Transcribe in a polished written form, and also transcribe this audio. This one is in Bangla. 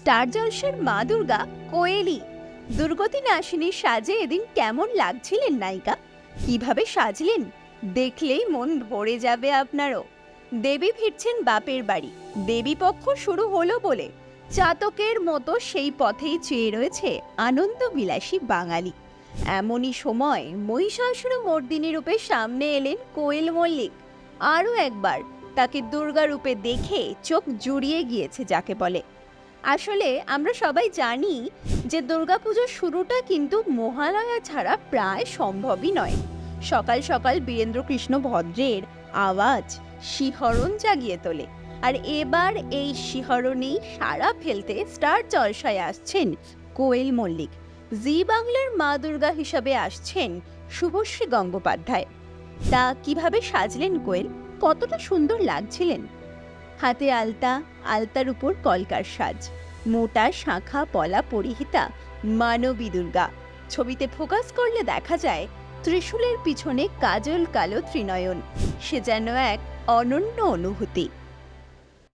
স্টার জলসার মা দুর্গা কোয়েলি দুর্গতি নাশিনীর সাজে এদিন কেমন লাগছিলেন নায়িকা? কিভাবে সাজলেন দেখলেই মন ভরে যাবে আপনারও। দেবী ফিরছেন বাপের বাড়ি, দেবী পক্ষ শুরু হলো বলে চাতকের মতো সেই পথেই চেয়ে রয়েছে আনন্দ বিলাসী বাঙালি। এমনই সময় মহিষাসুর মর্দিনী রূপে সামনে এলেন কোয়েল মল্লিক। আরও একবার তাকে দুর্গা রূপে দেখে চোখ জুড়িয়ে গিয়েছে যাকে বলে। আসলে আমরা সবাই জানি যে দুর্গাপুজোর শুরুটা কিন্তু মহালয়া ছাড়া প্রায় সম্ভবই নয়। সকাল সকাল বীরেন্দ্রকৃষ্ণ ভদ্রের আওয়াজ শিহরণ জাগিয়ে তোলে, আর এবার এই শিহরণেই সাড়া ফেলতে স্টার জলসায় আসছেন কোয়েল মল্লিক। জি বাংলার মা দুর্গা হিসাবে আসছেন শুভশ্রী গঙ্গোপাধ্যায়। তা কিভাবে সাজলেন কোয়েল, কতটা সুন্দর লাগছিলেন? হাতে আলতা, আলতার উপর কলকার সাজ, মোটা শাঁখা পলা পরিহিতা মানবী দুর্গা। ছবিতে ফোকাস করলে দেখা যায় ত্রিশূলের পিছনে কাজল কালো ত্রিনয়ন। সে যেন এক অনন্য অনুভূতি।